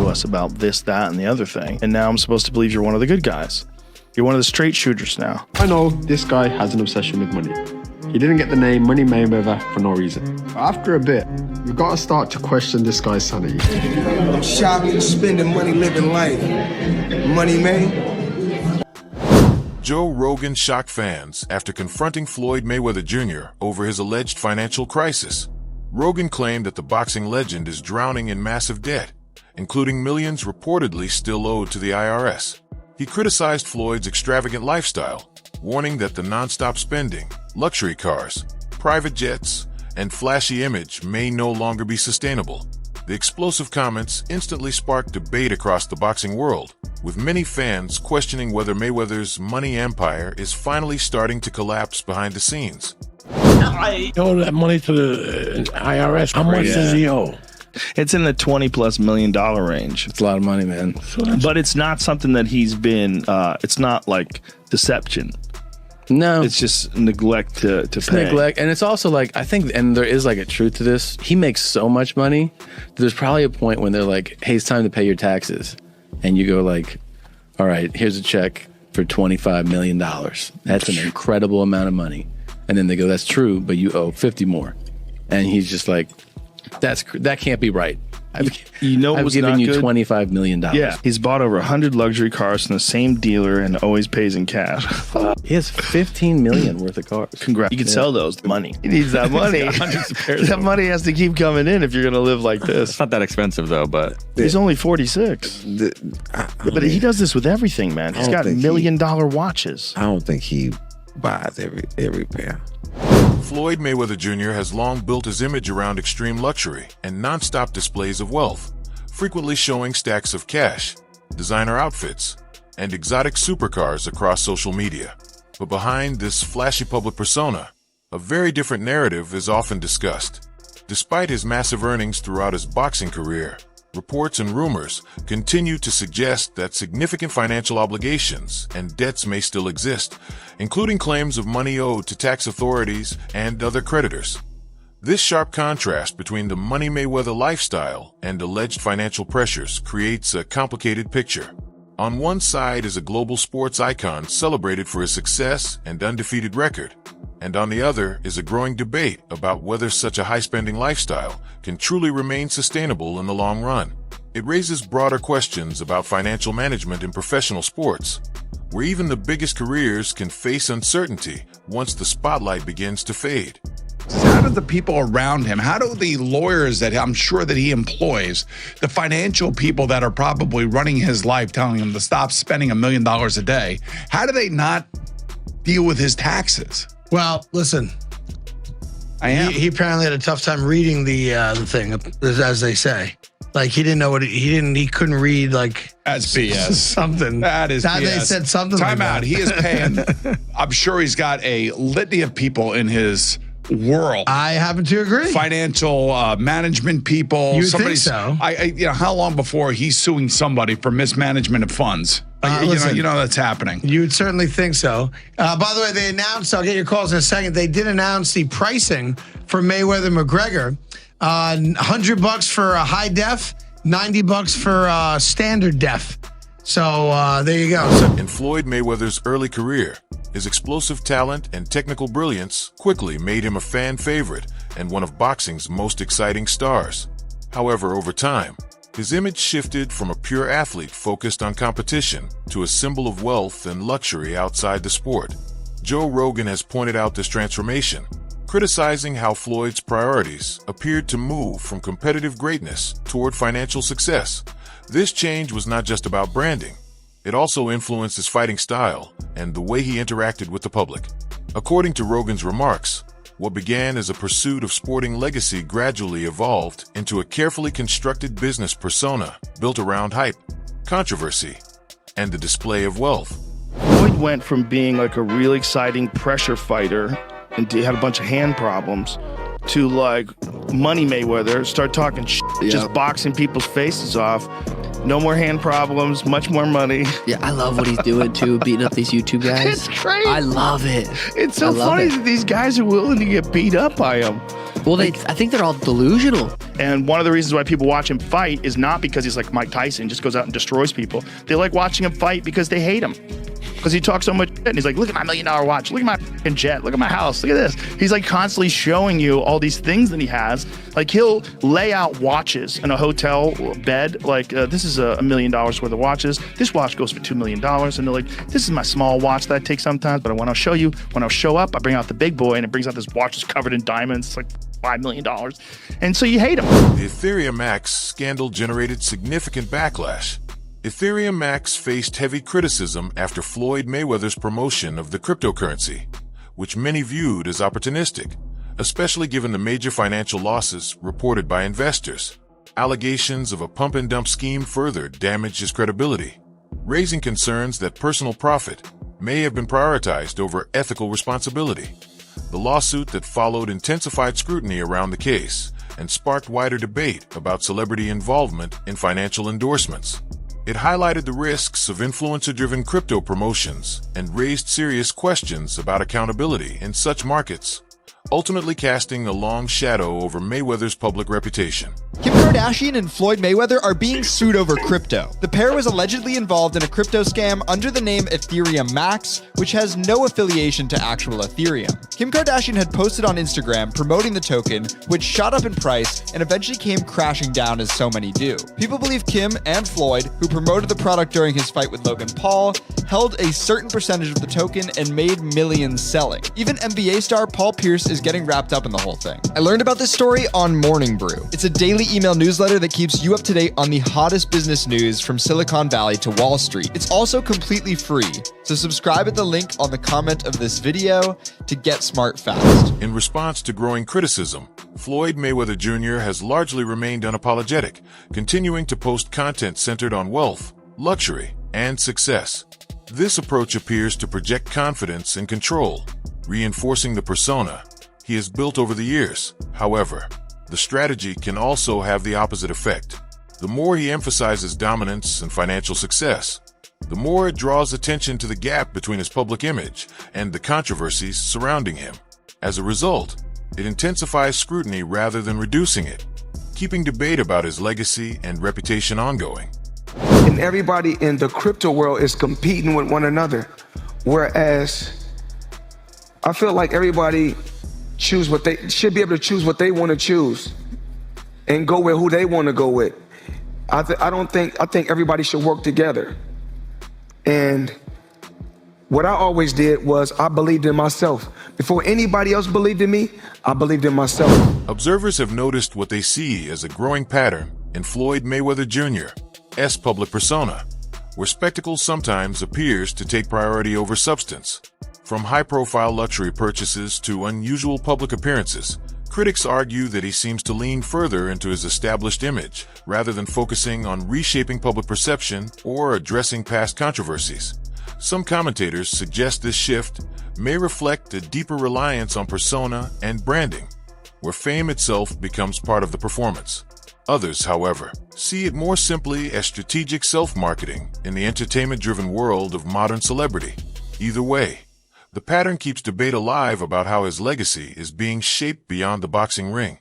us about this, that, and the other thing. And now I'm supposed to believe you're one of the good guys. You're one of the straight shooters now. I know this guy has an obsession with money. He didn't get the name Money Mayweather for no reason. After a bit, we've got to start to question this guy's sanity. I'm shopping, spending money, living life. Money May. Joe Rogan shocked fans after confronting Floyd Mayweather Jr. over his alleged financial crisis. Rogan claimed that the boxing legend is drowning in massive debt, including millions reportedly still owed to the IRS. He criticized Floyd's extravagant lifestyle, warning that the non-stop spending, luxury cars, private jets, and flashy image may no longer be sustainable. The explosive comments instantly sparked debate across the boxing world, with many fans questioning whether Mayweather's money empire is finally starting to collapse behind the scenes. I owe that money to the IRS. How much does he owe? It's in the $20+ million range. It's a lot of money, man. But it's not something that he's been, it's not like deception. No. It's just neglect to pay. Neglect. And it's also like, I think, and there is like a truth to this. He makes so much money. There's probably a point when they're like, hey, it's time to pay your taxes. And you go like, all right, here's a check for $25 million. That's an incredible amount of money. And then they go, that's true, but you owe 50 more. And he's just like, that can't be right. I've given you $25 million. Yeah, he's bought over 100 luxury cars from the same dealer and always pays in cash. He has $15 million worth of cars. Congrats. You can sell those. Money. He needs that money. That money has to keep coming in if you're going to live like this. It's not that expensive, though, but... He's only 46. But he does this with everything, man. He's got $1 million watches. I don't think he buys every pair. Floyd Mayweather Jr. has long built his image around extreme luxury and non-stop displays of wealth, frequently showing stacks of cash, designer outfits, and exotic supercars across social media. But behind this flashy public persona, a very different narrative is often discussed. Despite his massive earnings throughout his boxing career, reports and rumors continue to suggest that significant financial obligations and debts may still exist, including claims of money owed to tax authorities and other creditors. This sharp contrast between the Money Mayweather lifestyle and alleged financial pressures creates a complicated picture. On one side is a global sports icon celebrated for his success and undefeated record, and on the other is a growing debate about whether such a high-spending lifestyle can truly remain sustainable in the long run. It raises broader questions about financial management in professional sports, where even the biggest careers can face uncertainty once the spotlight begins to fade. How do the people around him, how do the lawyers that I'm sure that he employs, the financial people that are probably running his life, telling him to stop spending $1 million a day, how do they not deal with his taxes? Well, listen, he apparently had a tough time reading the thing, as they say. Like he didn't know what he couldn't read like that's BS. Something. That is BS. They said something. Time like out. That. He is paying. I'm sure he's got a litany of people in his world. I happen to agree. Financial management people. You think so? How long before he's suing somebody for mismanagement of funds? Listen, you know that's happening. You would certainly think so. By the way, they announced, I'll get your calls in a second, they did announce the pricing for Mayweather-McGregor. $100 for a high def, $90 for standard def. So there you go. In Floyd Mayweather's early career, his explosive talent and technical brilliance quickly made him a fan favorite and one of boxing's most exciting stars. However, over time, his image shifted from a pure athlete focused on competition to a symbol of wealth and luxury outside the sport. Joe Rogan has pointed out this transformation, criticizing how Floyd's priorities appeared to move from competitive greatness toward financial success. This change was not just about branding. It also influenced his fighting style and the way he interacted with the public. According to Rogan's remarks, what began as a pursuit of sporting legacy gradually evolved into a carefully constructed business persona built around hype, controversy, and the display of wealth. Floyd went from being like a really exciting pressure fighter and he had a bunch of hand problems to like Money Mayweather, start talking shit, just boxing people's faces off. No more hand problems, much more money. Yeah, I love what he's doing too, beating up these YouTube guys. It's crazy. I love it. It's so funny that these guys are willing to get beat up by him. Well, I think they're all delusional. And one of the reasons why people watch him fight is not because he's like Mike Tyson, just goes out and destroys people. They like watching him fight because they hate him. Because he talks so much shit, and he's like, look at my $1 million watch, look at my fucking jet, look at my house, look at this. He's like constantly showing you all these things that he has. Like he'll lay out watches in a hotel bed, like this is $1 million worth of watches. This watch goes for $2 million. And they're like, this is my small watch that I take sometimes, but when I'll show you, when I'll show up, I bring out the big boy, and it brings out this watch that's covered in diamonds. It's like $5 million. And so you hate him. The Ethereum Max scandal generated significant backlash. Ethereum Max faced heavy criticism after Floyd Mayweather's promotion of the cryptocurrency, which many viewed as opportunistic, especially given the major financial losses reported by investors. Allegations of a pump-and-dump scheme further damaged his credibility, raising concerns that personal profit may have been prioritized over ethical responsibility. The lawsuit that followed intensified scrutiny around the case and sparked wider debate about celebrity involvement in financial endorsements. It highlighted the risks of influencer-driven crypto promotions and raised serious questions about accountability in such markets, ultimately casting a long shadow over Mayweather's public reputation. Kim Kardashian and Floyd Mayweather are being sued over crypto. The pair was allegedly involved in a crypto scam under the name Ethereum Max, which has no affiliation to actual Ethereum. Kim Kardashian had posted on Instagram promoting the token, which shot up in price and eventually came crashing down as so many do. People believe Kim and Floyd, who promoted the product during his fight with Logan Paul, held a certain percentage of the token and made millions selling. Even NBA star Paul Pierce is getting wrapped up in the whole thing. I learned about this story on Morning Brew. It's a daily email newsletter that keeps you up to date on the hottest business news from Silicon Valley to Wall Street. It's also completely free, so subscribe at the link on the comment of this video to get smart fast. In response to growing criticism, Floyd Mayweather Jr. has largely remained unapologetic, continuing to post content centered on wealth, luxury, and success. This approach appears to project confidence and control, reinforcing the persona he has built over the years. However, the strategy can also have the opposite effect. The more he emphasizes dominance and financial success, the more it draws attention to the gap between his public image and the controversies surrounding him. As a result, it intensifies scrutiny rather than reducing it, keeping debate about his legacy and reputation ongoing. And everybody in the crypto world is competing with one another. Whereas I feel like everybody should be able to choose what they want to choose and go with who they want to go with. I think everybody should work together. And what I always did was I believed in myself. Before anybody else believed in me, I believed in myself. Observers have noticed what they see as a growing pattern in Floyd Mayweather Jr.'s public persona, where spectacle sometimes appears to take priority over substance. From high-profile luxury purchases to unusual public appearances, critics argue that he seems to lean further into his established image rather than focusing on reshaping public perception or addressing past controversies. Some commentators suggest this shift may reflect a deeper reliance on persona and branding, where fame itself becomes part of the performance. Others, however, see it more simply as strategic self-marketing in the entertainment-driven world of modern celebrity. Either way, the pattern keeps debate alive about how his legacy is being shaped beyond the boxing ring.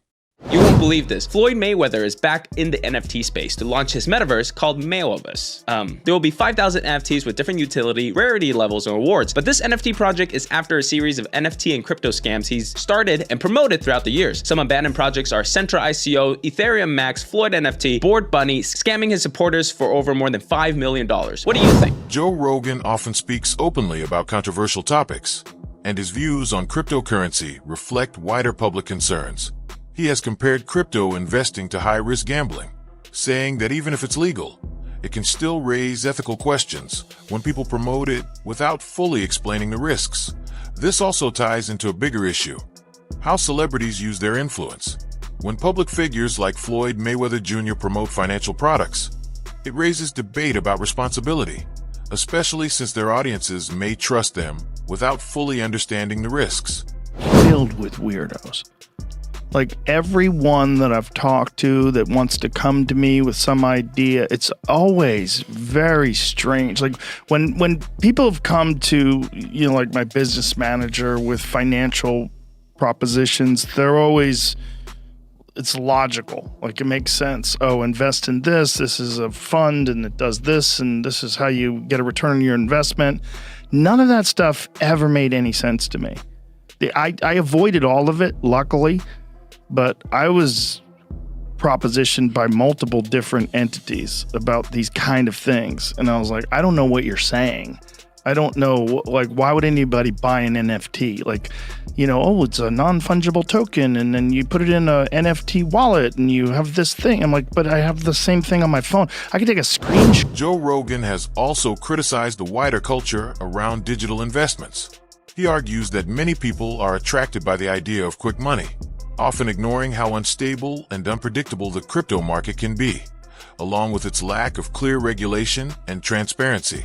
You won't believe this. Floyd Mayweather is back in the NFT space to launch his metaverse called Mayweather. There will be 5,000 NFTs with different utility, rarity levels, and rewards. But this NFT project is after a series of NFT and crypto scams he's started and promoted throughout the years. Some abandoned projects are Centra ICO, Ethereum Max, Floyd NFT, Bored Bunny, scamming his supporters for over more than $5 million. What do you think? Joe Rogan often speaks openly about controversial topics, and his views on cryptocurrency reflect wider public concerns. He has compared crypto investing to high-risk gambling, saying that even if it's legal, it can still raise ethical questions when people promote it without fully explaining the risks. This also ties into a bigger issue: how celebrities use their influence. When public figures like Floyd Mayweather Jr. promote financial products, it raises debate about responsibility, especially since their audiences may trust them without fully understanding the risks. Filled with weirdos. Like everyone that I've talked to that wants to come to me with some idea, it's always very strange. Like when people have come to, like my business manager with financial propositions, they're always it's logical. Like, it makes sense. Oh, invest in this. This is a fund and it does this, and this is how you get a return on your investment. None of that stuff ever made any sense to me. I avoided all of it, luckily, but I was propositioned by multiple different entities about these kind of things. And I was like, I don't know what you're saying. I don't know, like, why would anybody buy an NFT? Like, oh, it's a non-fungible token, and then you put it in a NFT wallet, and you have this thing. I'm like, but I have the same thing on my phone. I can take a screenshot. Joe Rogan has also criticized the wider culture around digital investments. He argues that many people are attracted by the idea of quick money, often ignoring how unstable and unpredictable the crypto market can be, along with its lack of clear regulation and transparency.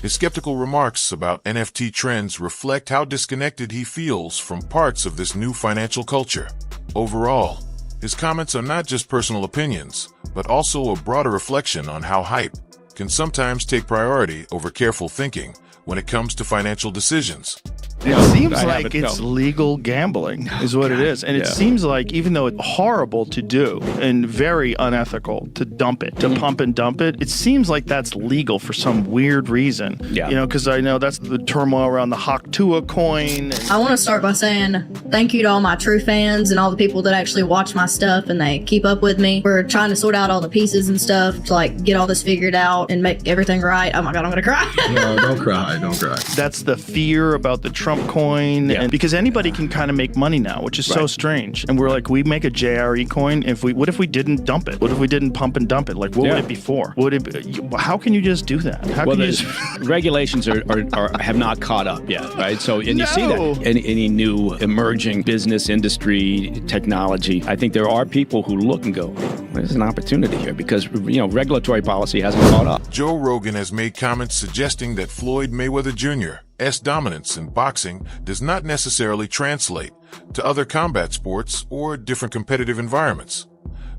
His skeptical remarks about NFT trends reflect how disconnected he feels from parts of this new financial culture. Overall, his comments are not just personal opinions, but also a broader reflection on how hype can sometimes take priority over careful thinking when it comes to financial decisions. It seems like it's legal gambling is what it is. And it seems like, even though it's horrible to do and very unethical to dump it, to pump and dump it, it seems like that's legal for some weird reason. Yeah. Because I know that's the turmoil around the Haktua coin. I want to start by saying thank you to all my true fans and all the people that actually watch my stuff and they keep up with me. We're trying to sort out all the pieces and stuff to, like, get all this figured out and make everything right. Oh my God, I'm going to cry. No, don't cry. Don't cry. That's the fear about the Trump coin, and because anybody can kind of make money now, which is so strange. And we're like, we make a JRE coin. What if we didn't dump it? What if we didn't pump and dump it? Like, what would it be for? How can you just do that? How can you just... Regulations have not caught up yet, right? So, and you see that any new emerging business, industry, technology. I think there are people who look and go, there's an opportunity here because regulatory policy hasn't caught up. Joe Rogan has made comments suggesting that Floyd Mayweather Jr.'s dominance in boxing does not necessarily translate to other combat sports or different competitive environments.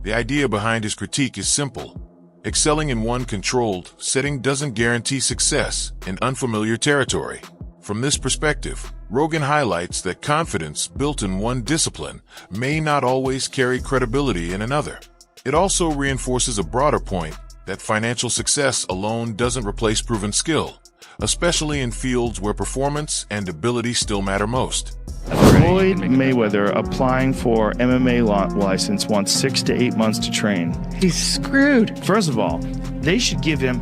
The idea behind his critique is simple. Excelling in one controlled setting doesn't guarantee success in unfamiliar territory. From this perspective, Rogan highlights that confidence built in one discipline may not always carry credibility in another. It also reinforces a broader point that financial success alone doesn't replace proven skill, especially in fields where performance and ability still matter most. Floyd Mayweather applying for MMA license wants 6 to 8 months to train. He's screwed. First of all, they should give him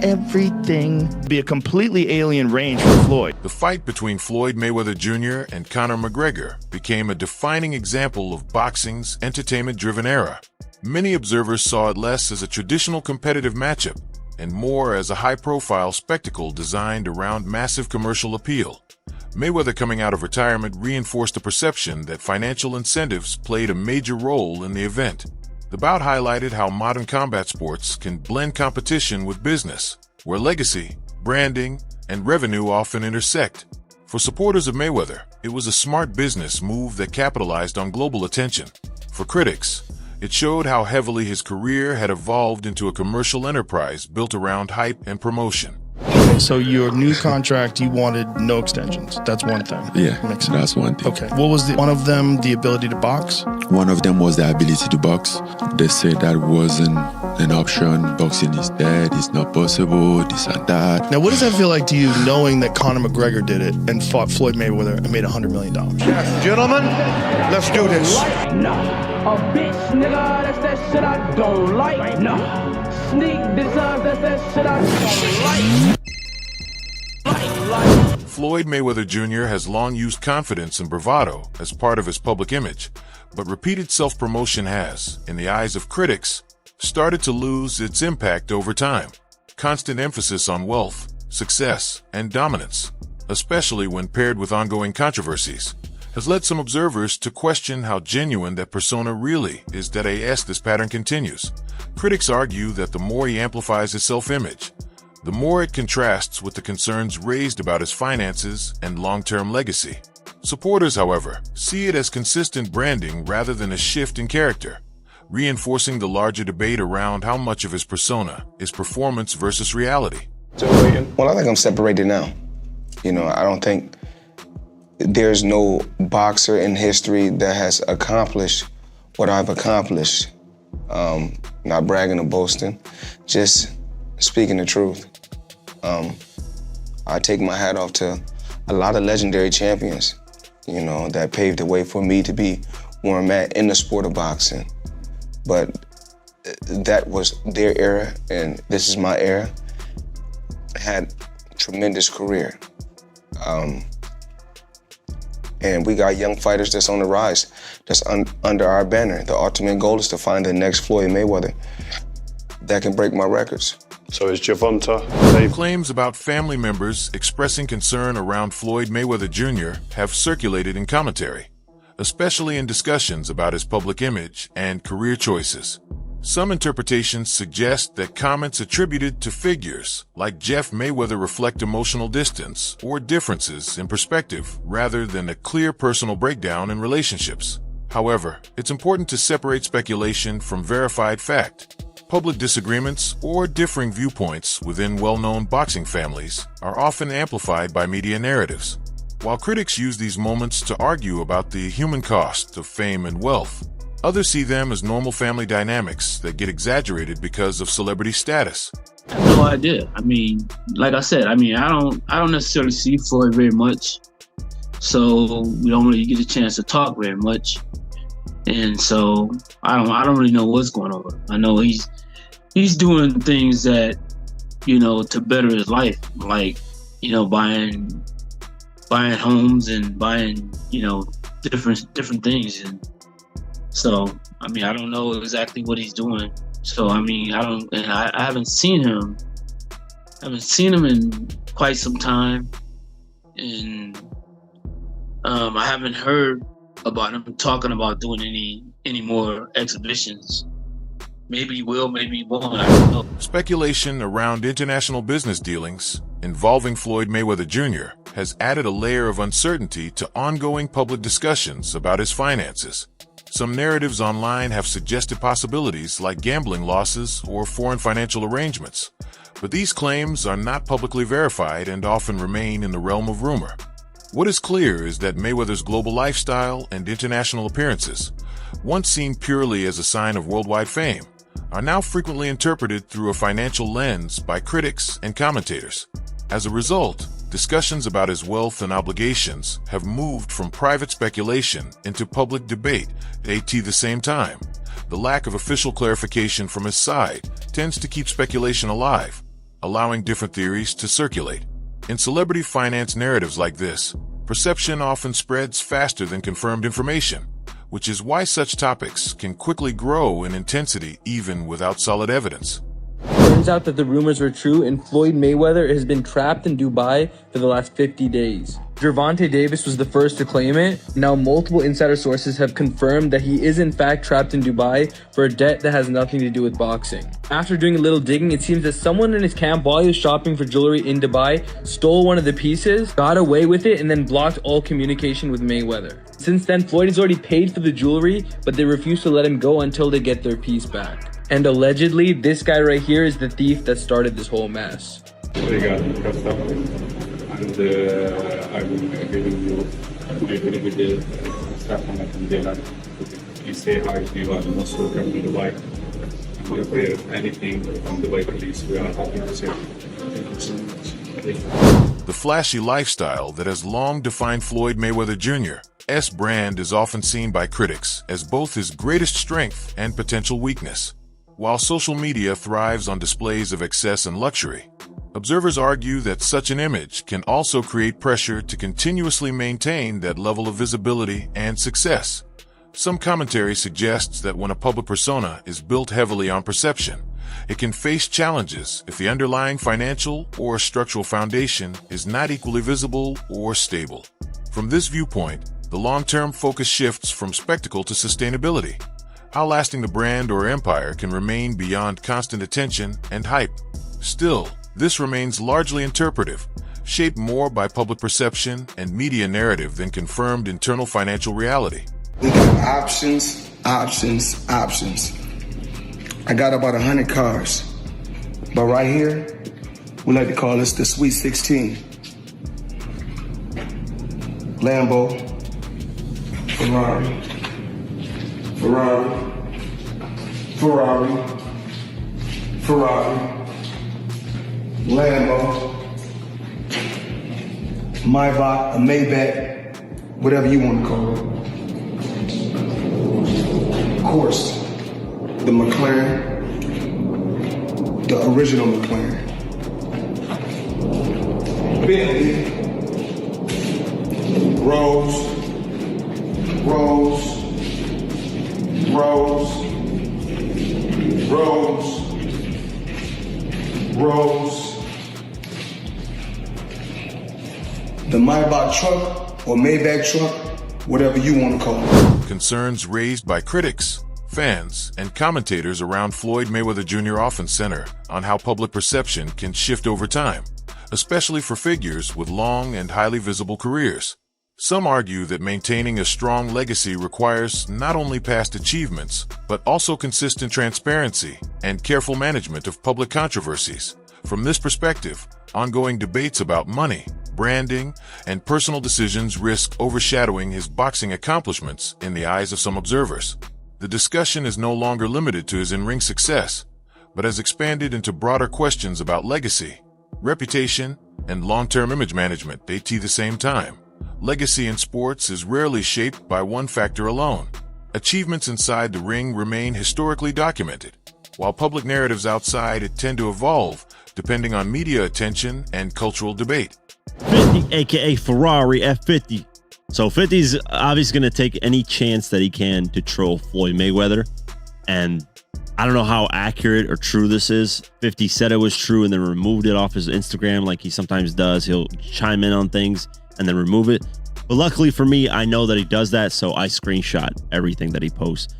everything. Be a completely alien range for Floyd. The fight between Floyd Mayweather Jr. and Conor McGregor became a defining example of boxing's entertainment-driven era. Many observers saw it less as a traditional competitive matchup and more as a high-profile spectacle designed around massive commercial appeal. Mayweather coming out of retirement reinforced the perception that financial incentives played a major role in the event. The bout highlighted how modern combat sports can blend competition with business, where legacy, branding, and revenue often intersect. For supporters of Mayweather, it was a smart business move that capitalized on global attention. For critics, it showed how heavily his career had evolved into a commercial enterprise built around hype and promotion. So your new contract, you wanted no extensions. That's one thing. Yeah, makes sense. that's one thing. Okay. What was one of them? The ability to box? One of them was the ability to box. They said that wasn't an option. Boxing is dead. It's not possible. This and that. Now, what does that feel like to you, knowing that Conor McGregor did it and fought Floyd Mayweather and made $100 million? Yes, gentlemen, let's do this. A bitch, nigga, that's that shit I don't like. No. Sneak design, that's that shit I don't like. Floyd Mayweather Jr. has long used confidence and bravado as part of his public image, but repeated self-promotion has, in the eyes of critics, started to lose its impact over time. Constant emphasis on wealth, success, and dominance, especially when paired with ongoing controversies, has led some observers to question how genuine that persona really is. As this pattern continues, critics argue that the more he amplifies his self-image, the more it contrasts with the concerns raised about his finances and long-term legacy. Supporters, however, see it as consistent branding rather than a shift in character, reinforcing the larger debate around how much of his persona is performance versus reality. Well, I think I'm separated now. I don't think there's no boxer in history that has accomplished what I've accomplished. Not bragging or boasting, just speaking the truth. I take my hat off to a lot of legendary champions, you know, that paved the way for me to be where I'm at in the sport of boxing. But that was their era, and this is my era. I had a tremendous career. And we got young fighters that's on the rise, that's under our banner. The ultimate goal is to find the next Floyd Mayweather that can break my records. So is Gervonta? Claims about family members expressing concern around Floyd Mayweather Jr. have circulated in commentary, especially in discussions about his public image and career choices. Some interpretations suggest that comments attributed to figures like Jeff Mayweather reflect emotional distance or differences in perspective rather than a clear personal breakdown in relationships. However, it's important to separate speculation from verified fact. Public disagreements or differing viewpoints within well-known boxing families are often amplified by media narratives. While critics use these moments to argue about the human cost of fame and wealth, others see them as normal family dynamics that get exaggerated because of celebrity status. I have no idea. I mean, like I said, I don't necessarily see Floyd very much, so we don't really get a chance to talk very much, and so I don't really know what's going on. I know he's doing things that, you know, to better his life, like, you know, buying homes and buying, you know, different things. And so, I mean, I don't know exactly what he's doing. So, I mean, I haven't seen him. I haven't seen him in quite some time. And I haven't heard about him talking about doing any more exhibitions. Maybe he will, maybe he won't, I don't know. Speculation around international business dealings involving Floyd Mayweather Jr. has added a layer of uncertainty to ongoing public discussions about his finances. Some narratives online have suggested possibilities like gambling losses or foreign financial arrangements, but these claims are not publicly verified and often remain in the realm of rumor. What is clear is that Mayweather's global lifestyle and international appearances, once seen purely as a sign of worldwide fame, are now frequently interpreted through a financial lens by critics and commentators. As a result, discussions about his wealth and obligations have moved from private speculation into public debate at the same time. The lack of official clarification from his side tends to keep speculation alive, allowing different theories to circulate. In celebrity finance narratives like this, perception often spreads faster than confirmed information, which is why such topics can quickly grow in intensity even without solid evidence. Turns out that the rumors were true and Floyd Mayweather has been trapped in Dubai for the last 50 days. Gervonta Davis was the first to claim it. Now multiple insider sources have confirmed that he is in fact trapped in Dubai for a debt that has nothing to do with boxing. After doing a little digging, it seems that someone in his camp while he was shopping for jewelry in Dubai stole one of the pieces, got away with it, and then blocked all communication with Mayweather. Since then, Floyd has already paid for the jewelry, but they refuse to let him go until they get their piece back. And allegedly, this guy right here is the thief that started this whole mess. Obrigado, Castelo. And I will give you the stuff on my computer. You say hi to you and also come to Dubai. And if there's anything from Dubai police, we are happy to say thank you so much. The flashy lifestyle that has long defined Floyd Mayweather Jr.'s brand is often seen by critics as both his greatest strength and potential weakness. While social media thrives on displays of excess and luxury, observers argue that such an image can also create pressure to continuously maintain that level of visibility and success. Some commentary suggests that when a public persona is built heavily on perception, it can face challenges if the underlying financial or structural foundation is not equally visible or stable. From this viewpoint, the long-term focus shifts from spectacle to sustainability. How lasting the brand or empire can remain beyond constant attention and hype. Still, this remains largely interpretive, shaped more by public perception and media narrative than confirmed internal financial reality. We got options. I got about 100 cars, but right here, we like to call this the Sweet 16. Lambo, Ferrari, Ferrari, Lambo, Maybach, a Maybach, whatever you want to call it. Of course, the McLaren, the original McLaren. Bentley, Rolls, the Maybach truck or Maybach truck, whatever you want to call it. Concerns raised by critics, fans, and commentators around Floyd Mayweather Jr. often center on how public perception can shift over time, especially for figures with long and highly visible careers. Some argue that maintaining a strong legacy requires not only past achievements, but also consistent transparency and careful management of public controversies. From this perspective, ongoing debates about money, branding, and personal decisions risk overshadowing his boxing accomplishments in the eyes of some observers. The discussion is no longer limited to his in-ring success, but has expanded into broader questions about legacy, reputation, and long-term image management at the same time. Legacy in sports is rarely shaped by one factor alone. Achievements inside the ring remain historically documented, while public narratives outside it tend to evolve depending on media attention and cultural debate. 50, aka Ferrari F50. So 50's obviously going to take any chance that he can to troll Floyd Mayweather. And I don't know how accurate or true this is. 50 said it was true and then removed it off his Instagram like he sometimes does. He'll chime in on things and then remove it. But luckily for me, I know that he does that, so I screenshot everything that he posts.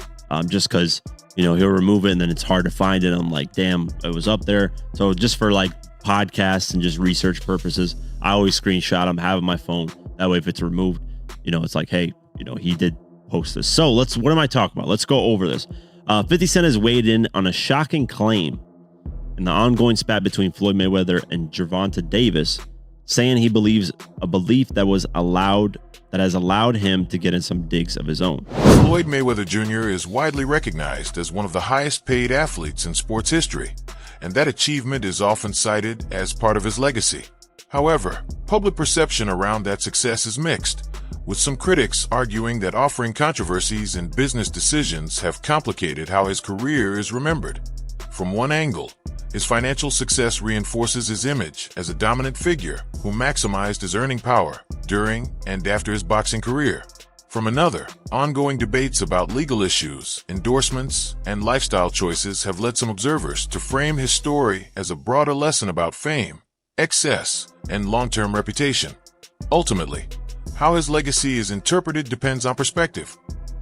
Just because, you know, he'll remove it and then it's hard to find it. I'm like, damn, it was up there. So just for like podcasts and just research purposes, I always screenshot them, have it on my phone. That way, if it's removed, you know, it's like, hey, you know, he did post this. So what am I talking about? Let's go over this. 50 Cent has weighed in on a shocking claim in the ongoing spat between Floyd Mayweather and Gervonta Davis, saying he believes a belief that has allowed him to get in some digs of his own. Floyd Mayweather Jr. is widely recognized as one of the highest paid athletes in sports history, and that achievement is often cited as part of his legacy. However, public perception around that success is mixed, with some critics arguing that offering controversies in business decisions have complicated how his career is remembered. From one angle, his financial success reinforces his image as a dominant figure who maximized his earning power during and after his boxing career. From another, ongoing debates about legal issues, endorsements, and lifestyle choices have led some observers to frame his story as a broader lesson about fame, excess, and long-term reputation. Ultimately, how his legacy is interpreted depends on perspective,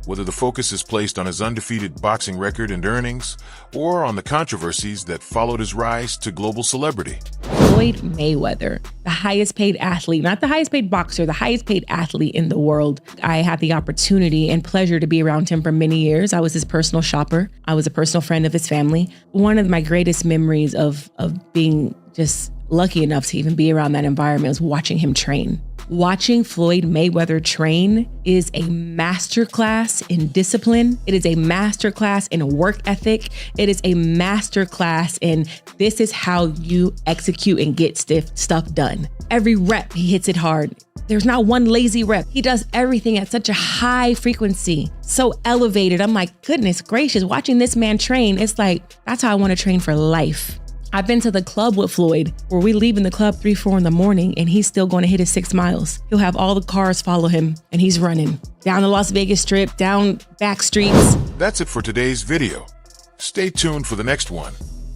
whether the focus is placed on his undefeated boxing record and earnings, or on the controversies that followed his rise to global celebrity. Floyd Mayweather, the highest paid athlete, not the highest paid boxer, the highest paid athlete in the world. I had the opportunity and pleasure to be around him for many years. I was his personal shopper. I was a personal friend of his family. One of my greatest memories of being just lucky enough to even be around that environment was watching him train. Watching Floyd Mayweather train is a masterclass in discipline. It is a masterclass in work ethic. It is a masterclass in this is how you execute and get stuff done. Every rep, he hits it hard. There's not one lazy rep. He does everything at such a high frequency, so elevated. I'm like, goodness gracious, watching this man train, it's like, that's how I want to train for life. I've been to the club with Floyd where we leave in the club 3, 4 in the morning and he's still going to hit his 6 miles. He'll have all the cars follow him and he's running down the Las Vegas Strip, down back streets. That's it for today's video. Stay tuned for the next one.